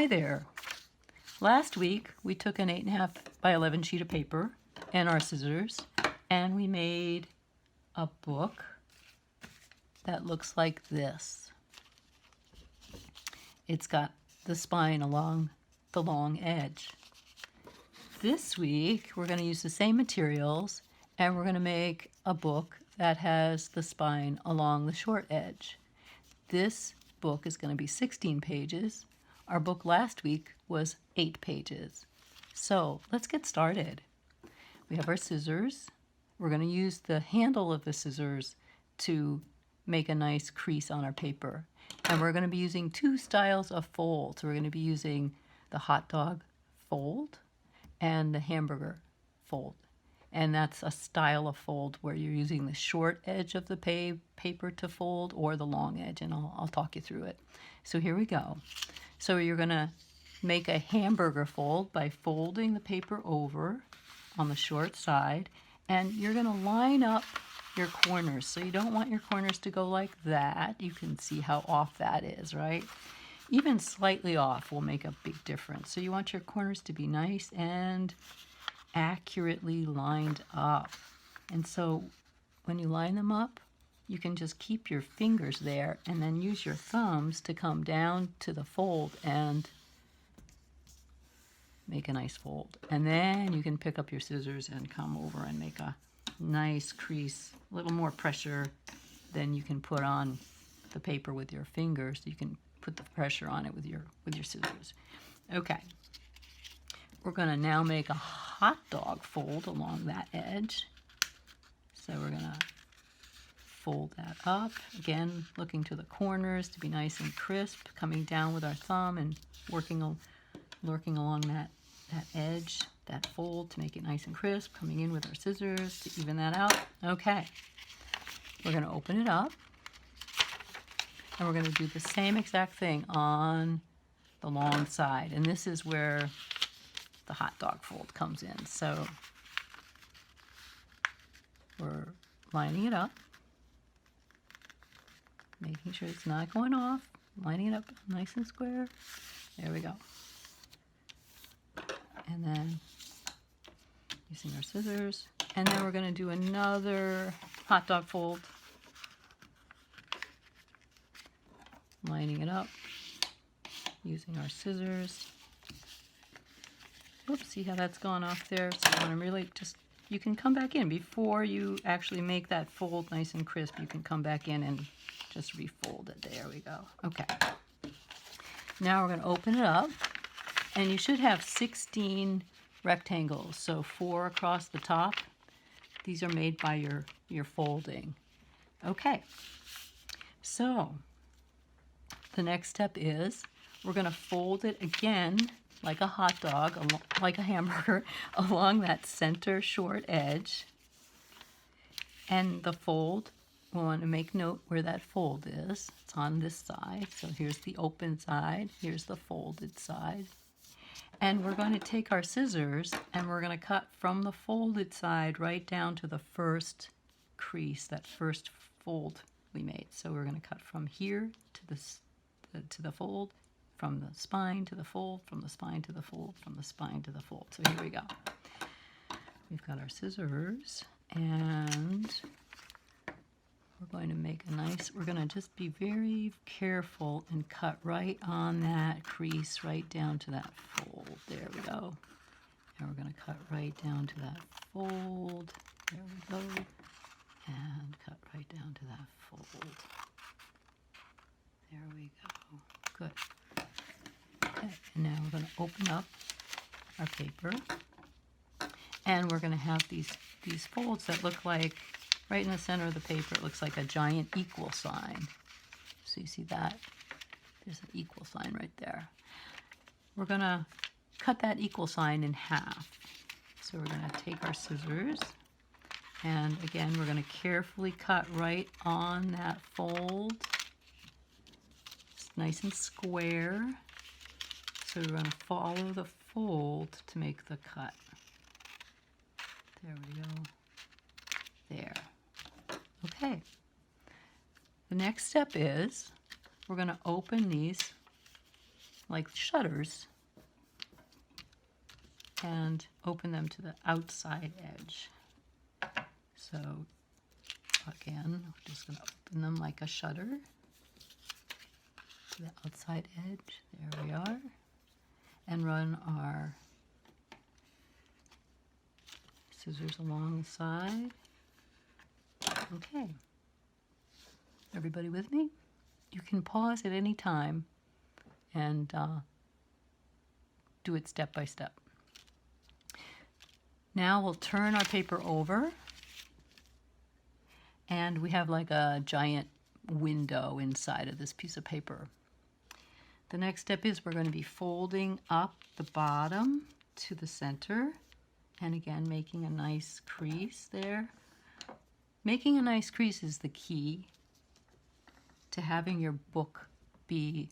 Hi there. Last week we took an 8.5 by 11 sheet of paper and our scissors and we made a book that looks like this. It's got the spine along the long edge. This week we're going to use the same materials and we're going to make a book that has the spine along the short edge. This book is going to be 16 pages. Our book last week was 8 pages. So let's get started. We have our scissors. We're going to use the handle of the scissors to make a nice crease on our paper. And we're going to be using 2 styles of folds. We're going to be using the hot dog fold and the hamburger fold. And that's a style of fold where you're using the short edge of the paper to fold or the long edge, and I'll talk you through it. So here we go. So you're going to make a hamburger fold by folding the paper over on the short side, and you're going to line up your corners. So you don't want your corners to go like that. You can see how off that is, right? Even slightly off will make a big difference. So you want your corners to be nice and accurately lined up. And so when you line them up, you can just keep your fingers there and then use your thumbs to come down to the fold and make a nice fold. And then you can pick up your scissors and come over and make a nice crease, a little more pressure than you can put on the paper with your fingers. You can put the pressure on it with your scissors. Okay. We're going to now make a hot dog fold along that edge. So we're going to fold that up. Again, looking to the corners to be nice and crisp, coming down with our thumb and working along that edge, that fold to make it nice and crisp, coming in with our scissors to even that out. Okay. We're going to open it up. And we're going to do the same exact thing on the long side. And this is where the hot dog fold comes in. So we're lining it up, making sure it's not going off, lining it up nice and square. There we go. And then using our scissors. And then we're going to do another hot dog fold, lining it up, using our scissors. Oops, see how that's gone off there? So you want to really just, you can come back in before you actually make that fold nice and crisp. You can come back in and just refold it. There we go. Okay. Now we're going to open it up, and you should have 16 rectangles. So 4 across the top. These are made by your folding. Okay. So the next step is we're going to fold it again like a hot dog, like a hamburger, along that center short edge. And the fold, we want to make note where that fold is. It's on this side. So here's the open side. Here's the folded side. And we're going to take our scissors and we're going to cut from the folded side right down to the first crease, that first fold we made. So we're going to cut from here to the fold, from the spine to the fold, from the spine to the fold, from the spine to the fold. So here we go. We've got our scissors, and we're going to make a nice, we're going to just be very careful and cut right on that crease, right down to that fold. There we go. And we're going to cut right down to that fold. There we go. And cut right down to that fold. There we go. Good. Okay, and now we're going to open up our paper, and we're going to have these folds that look like, right in the center of the paper, it looks like a giant equal sign. So you see that? There's an equal sign right there. We're going to cut that equal sign in half. So we're going to take our scissors, and again, we're going to carefully cut right on that fold. It's nice and square. So we're going to follow the fold to make the cut. There we go. There. Okay. The next step is we're going to open these like shutters and open them to the outside edge. So again, we're just going to open them like a shutter to the outside edge. There we are. And run our scissors along the side. Okay. Everybody with me? You can pause at any time and do it step by step. Now we'll turn our paper over, and we have like a giant window inside of this piece of paper. The next step is we're going to be folding up the bottom to the center, and again making a nice crease there. Making a nice crease is the key to having your book be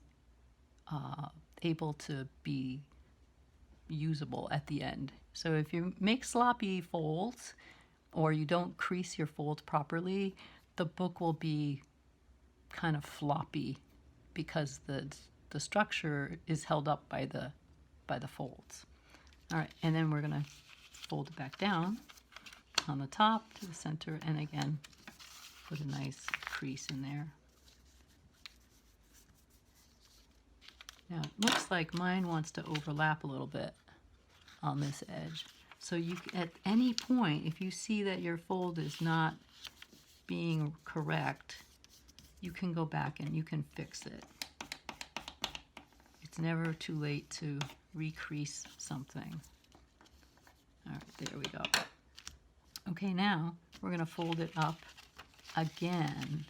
able to be usable at the end. So if you make sloppy folds or you don't crease your folds properly, the book will be kind of floppy because the structure is held up by the folds. All right, and then we're going to fold it back down on the top to the center, and again put a nice crease in there. Now it looks like mine wants to overlap a little bit on this edge. So you, at any point, if you see that your fold is not being correct, you can go back and you can fix it. It's never too late to recrease something. All right, there we go. Okay, now we're going to fold it up again.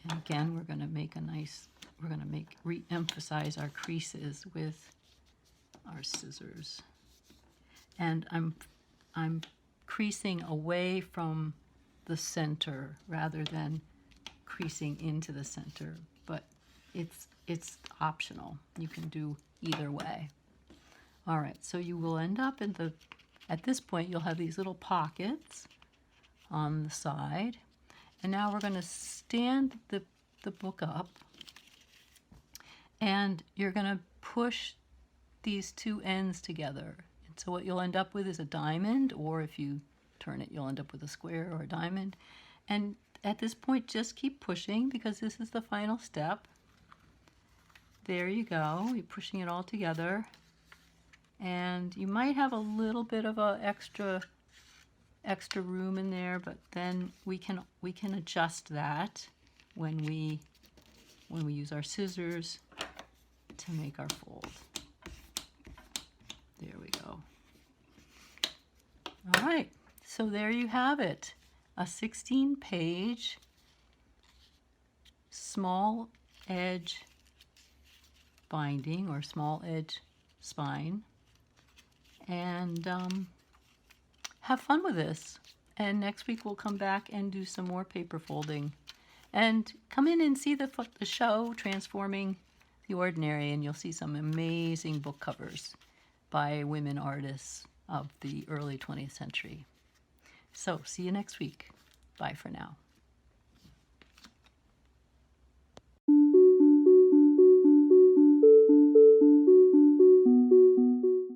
And again, we're going to make a nice, we're going to re-emphasize our creases with our scissors. And I'm creasing away from the center rather than creasing into the center, but it's optional. You can do either way. All right, so you will end up in at this point you'll have these little pockets on the side. And now we're going to stand the book up, and you're going to push these two ends together. And so what you'll end up with is a diamond, or if you turn it, you'll end up with a square or a diamond. And at this point, just keep pushing because this is the final step. There you go. You're pushing it all together. And you might have a little bit of a extra room in there, but then we can adjust that when we use our scissors to make our fold. There we go. All right, so there you have it, a 16-page small edge binding or small edge spine, and have fun with this. And next week we'll come back and do some more paper folding. And come in and see the show, Transforming the Ordinary, and you'll see some amazing book covers by women artists of the early 20th century. So see you next week. Bye for now.